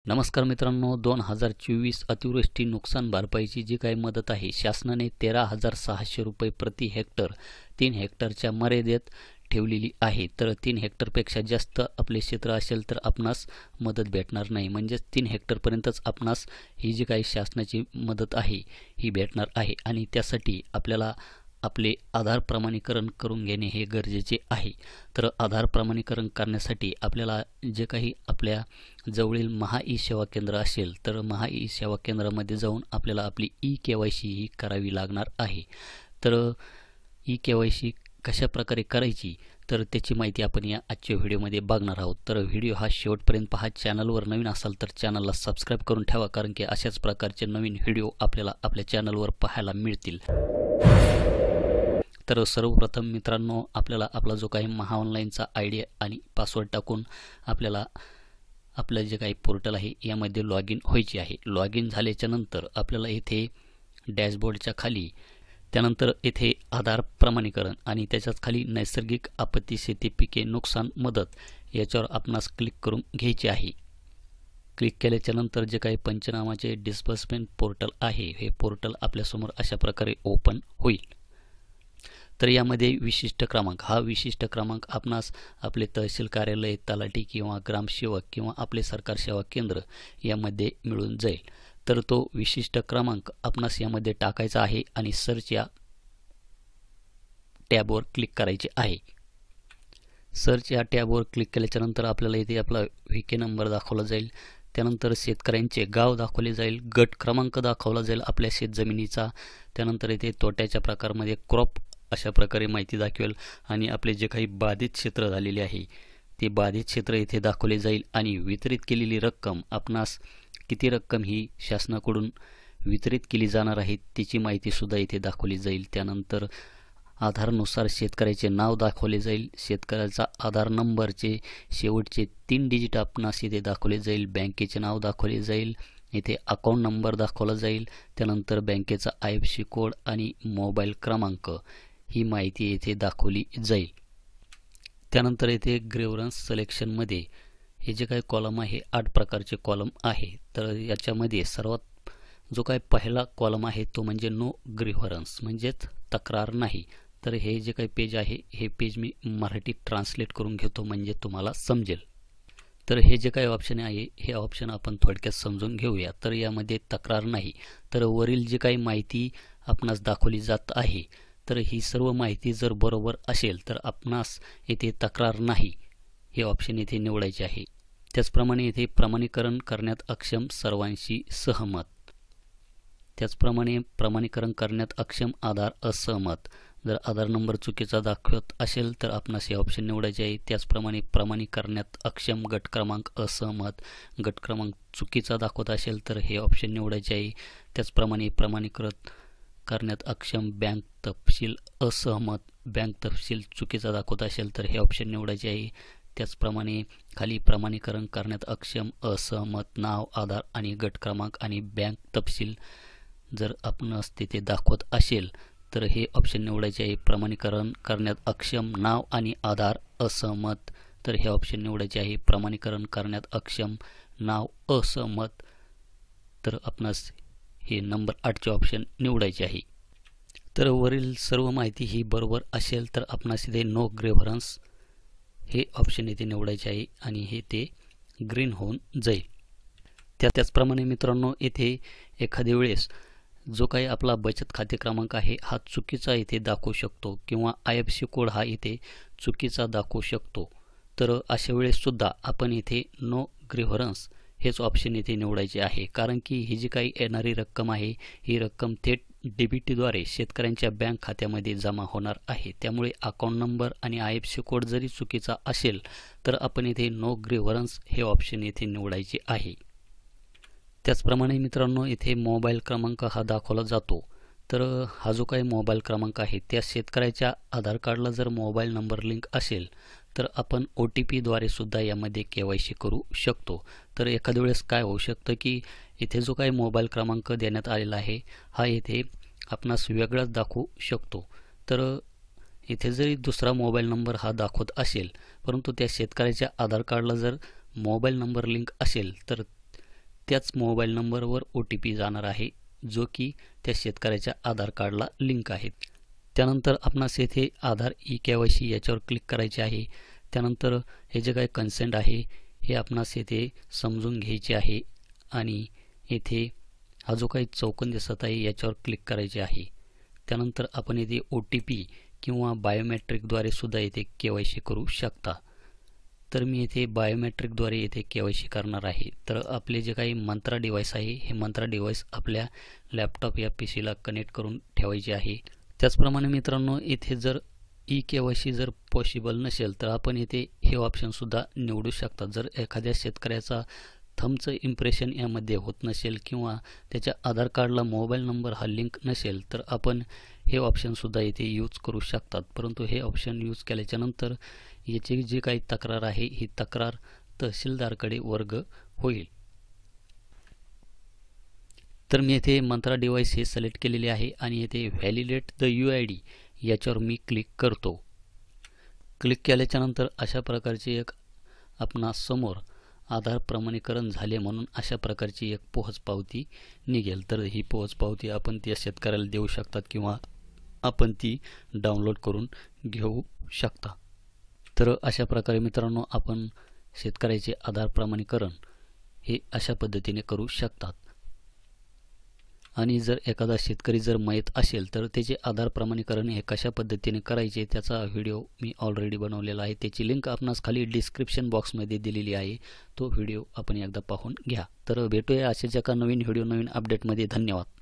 नमस्कार मित्रांनो, 2024 अतिवृष्टी नुकसान भरपाईची जी काही मदत आहे शासनाने 13,600 रुपये प्रति हेक्टर 3 हेक्टरच्या मर्यादेत ठेवलेली आहे। तर 3 हेक्टरपेक्षा जास्त आपले क्षेत्र असेल तर आपणास मदत भेटणार नाही, म्हणजेच 3 हेक्टरपर्यंतच आपणास ही जी काही शासनाची मदत आहे ही भेटणार आहे। आणि त्यासाठी आपल्याला आपले आधार प्रमाणीकरण करून घेणे हे गरजेचे आहे। तर आधार प्रमाणीकरण करण्यासाठी आपल्याला जे काही आपल्या जवळील महा ई सेवा केंद्र असेल तर महा ई सेवा केंद्रामध्ये जाऊन आपल्याला आपली KYC ही करावी लागणार आहे। तर KYC कशा प्रकारे करायची तर त्याची माहिती आपण या आजच्या व्हिडिओमध्ये बघणार आहोत। तर व्हिडिओ हा शेवटपर्यंत पहा। चॅनलवर नवीन असाल तर चॅनलला सबस्क्राईब करून ठेवा, कारण की अशाच प्रकारचे नवीन व्हिडिओ आपल्याला आपल्या चॅनलवर पाहायला मिळतील। तर सर्वप्रथम मित्रांनो, आपल्याला आपला जो काही महा ऑनलाईनचा ID आणि पासवर्ड टाकून आपल्याला आपलं जे काही पोर्टल आहे यामध्ये लॉग इन व्हायचे आहे। लॉग इन झाल्याच्या नंतर आपल्याला इथे डॅशबोर्डच्या खाली त्यानंतर इथे आधार प्रमाणीकरण आणि त्याच्याच खाली नैसर्गिक आपत्ती, शेती पिके नुकसान मदत याच्यावर आपणास क्लिक करून घ्यायचे आहे। क्लिक केल्याच्या नंतर जे काही पंचनामाचे डिस्बर्समेंट पोर्टल आहे हे पोर्टल आपल्यासमोर अशा प्रकारे ओपन होईल। तर यामध्ये विशिष्ट क्रमांक आपणास आपले तहसील कार्यालय, तलाठी किंवा ग्रामसेवक किंवा आपले सरकार सेवा केंद्र यामध्ये मिळून जाईल। तर तो विशिष्ट क्रमांक आपणास यामध्ये टाकायचा आहे आणि सर्च या टॅबवर क्लिक करायचे आहे। सर्च या टॅबवर क्लिक केल्याच्या नंतर आपल्याला इथे आपला VK नंबर दाखवला जाईल, त्यानंतर शेतकऱ्यांचे गाव दाखवले जाईल, गट क्रमांक दाखवला जाईल आपल्या शेतजमिनीचा, त्यानंतर इथे तोट्याच्या प्रकारमध्ये क्रॉप अशा प्रकारे माहिती दाखवेल आणि आपले जे काही बाधित क्षेत्र झालेले आहे ते बाधित क्षेत्र इथे दाखवले जाईल आणि वितरित केलेली रक्कम आपणास किती रक्कम ही शासनाकडून वितरित केली जाणार आहे त्याची माहिती सुद्धा इथे दाखवली जाईल। त्यानंतर आधारनुसार शेतकऱ्याचे नाव दाखवले जाईल, शेतकऱ्याचा आधार नंबरचे शेवटचे 3 डिजिट आपणास इथे दाखवले जाईल, बँकेचे नाव दाखवले जाईल, इथे अकाउंट नंबर दाखवला जाईल, त्यानंतर बँकेचा IFSC कोड आणि मोबाईल क्रमांक ही माहिती येथे दाखवली जाईल। त्यानंतर येथे ग्रीव्हरन्स सिलेक्शनमध्ये हे जे काही कॉलम आहे 8 प्रकारचे कॉलम आहे। तर याच्यामध्ये सर्वात जो काही पहिला कॉलम आहे तो म्हणजे नो ग्रीव्हरन्स, म्हणजेच तक्रार नाही। तर हे जे काही पेज आहे हे पेज मी मराठीत ट्रान्सलेट करून घेतो म्हणजे तुम्हाला समजेल। तर हे जे काही ऑप्शन आहे हे ऑप्शन आपण थोडक्यात समजून घेऊया। तर यामध्ये तक्रार नाही, तर वरील जी काही माहिती आपणास दाखवली जात आहे तर ही सर्व माहिती जर बरोबर असेल तर आपणास येथे तक्रार नाही हे ऑप्शन येथे निवडायचे आहे। त्याचप्रमाणे येथे प्रमाणीकरण करण्यात अक्षम सर्वांशी सहमत, त्याचप्रमाणे प्रमाणीकरण करण्यात अक्षम आधार असहमत, जर आधार नंबर चुकीचा दाखवत असेल तर आपणास हे ऑप्शन निवडायचे आहे। त्याचप्रमाणे प्रमाणीकरणात अक्षम गट क्रमांक असहमत, गट क्रमांक चुकीचा दाखवत असेल तर हे ऑप्शन निवडायचे आहे। त्याचप्रमाणे प्रमाणीकृत करण्यात अक्षम बँक तपशील असहमत, बँक तपशील चुकीचा दाखवत असेल तर हे ऑप्शन निवडायचे आहे। त्याचप्रमाणे खाली प्रमाणीकरण करण्यात अक्षम असहमत नाव, आधार आणि गट क्रमांक आणि बँक तपशील जर आपणास तिथे दाखवत असेल तर हे ऑप्शन निवडायचे आहे। प्रमाणीकरण करण्यात अक्षम नाव आणि आधार असहमत तर हे ऑप्शन निवडायचे आहे। प्रमाणीकरण करण्यात अक्षम नाव असहमत तर आपणास हे नंबर 8चे ऑप्शन निवडायचे आहे। तर वरील सर्व माहिती ही बरोबर असेल तर आपणास इथे नो ग्रीव्हरन्स हे ऑप्शन इथे निवडायचे आहे आणि हे ते ग्रीन होऊन जाईल। त्याचप्रमाणे मित्रांनो, येथे एखाद्या वेळेस जो काही आपला बचत खाते क्रमांक आहे हा चुकीचा इथे दाखवू शकतो किंवा IFSC कोड हा इथे चुकीचा दाखवू शकतो। तर अशा वेळेस सुद्धा आपण इथे नो ग्रीव्हरन्स हेच ऑप्शन इथे निवडायचे आहे, कारण की ही जी काही येणारी रक्कम आहे ही रक्कम थेट DBTद्वारे शेतकऱ्यांच्या बँक खात्यामध्ये जमा होणार आहे। त्यामुळे अकाउंट नंबर आणि IFSC कोड जरी चुकीचा असेल तर आपण इथे नो ग्रीव्हरन्स हे ऑप्शन इथे निवडायचे आहे। त्याचप्रमाणे मित्रांनो, इथे मोबाईल क्रमांक हा दाखवला जातो। तर हा जो काही मोबाईल क्रमांक आहे त्या शेतकऱ्याच्या आधार कार्डला जर मोबाईल नंबर लिंक असेल तर आपण OTP द्वारे सुद्धा यामध्ये KYC करू शकतो। तर एखाद्या वेळेस काय होऊ शकतं की इथे जो काही मोबाईल क्रमांक देण्यात आलेला आहे हा इथे आपणास वेगळाच दाखवू शकतो। तर इथे जरी दुसरा मोबाईल नंबर हा दाखवत असेल परंतु त्या शेतकऱ्याच्या आधार कार्डला जर मोबाईल नंबर लिंक असेल तर त्याच मोबाईल नंबरवर OTP जाणार आहे, जो की त्या शेतकऱ्याच्या आधार कार्डला लिंक आहे. त्यानंतर आपणास येथे आधार eKYC याच्यावर क्लिक करायचे आहे. त्यानंतर हे जे काही कन्सेंट आहे हे आपणास येथे समजून घ्यायचे आहे आणि येथे हा जो काही चौकोन दिसत आहे याच्यावर क्लिक करायचे आहे. त्यानंतर आपण येथे OTP किंवा बायोमेट्रिकद्वारे सुद्धा येथे KYC करू शकता. तर मी येथे बायोमेट्रिकद्वारे येथे KYC करणार आहे. तर आपले जे काही मंत्रा डिव्हाइस आहे हे मंत्रा डिव्हाइस आपल्या लॅपटॉप या PCला कनेक्ट करून ठेवायचे आहे. त्याचप्रमाणे मित्रांनो, इथे जर eKYC जर पॉसिबल नसेल तर आपण इथे हे ऑप्शन सुद्धा निवडू शकता. जर एखाद्या शेतकऱ्याचा थंबचं इम्प्रेशन यामध्ये होत नसेल किंवा त्याच्या आधार कार्डला मोबाईल नंबर हा लिंक नसेल तर आपण हे ऑप्शन सुद्धा इथे यूज करू शकतात. परंतु हे ऑप्शन यूज केल्याच्या नंतर याची जी काही तक्रार आहे ही तक्रार तहसीलदारकडे वर्ग होईल. तर मी येथे मंत्रा डिव्हाइस हे सिलेक्ट केलेले आहे आणि येथे व्हॅलिडेट द UID याच्यावर मी क्लिक करतो. क्लिक केल्याच्या नंतर अशा प्रकारची एक आपणास समोर आधार प्रमाणीकरण झाले म्हणून अशा प्रकारची एक पोहोचपावती निघेल. तर ही पोहोचपावती आपण त्या शेतकऱ्याला देऊ शकतात किंवा आपण ती डाउनलोड करून घेऊ शकता. तर अशा प्रकारे मित्रांनो आपण शेतकऱ्याचे आधार प्रमाणीकरण हे अशा पद्धतीने करू शकतात. आणि जर एखादा शेतकरी जर मयत असेल तर त्याचे आधार प्रमाणीकरण हे कशा पद्धतीने करायचे त्याचा व्हिडिओ मी ऑलरेडी बनवलेला आहे. त्याची लिंक आपणास खाली डिस्क्रिप्शन बॉक्समध्ये दिलेली आहे. तो व्हिडिओ आपण एकदा पाहून घ्या. तर भेटूया अशाच एका नवीन व्हिडिओ नवीन अपडेटमध्ये. धन्यवाद.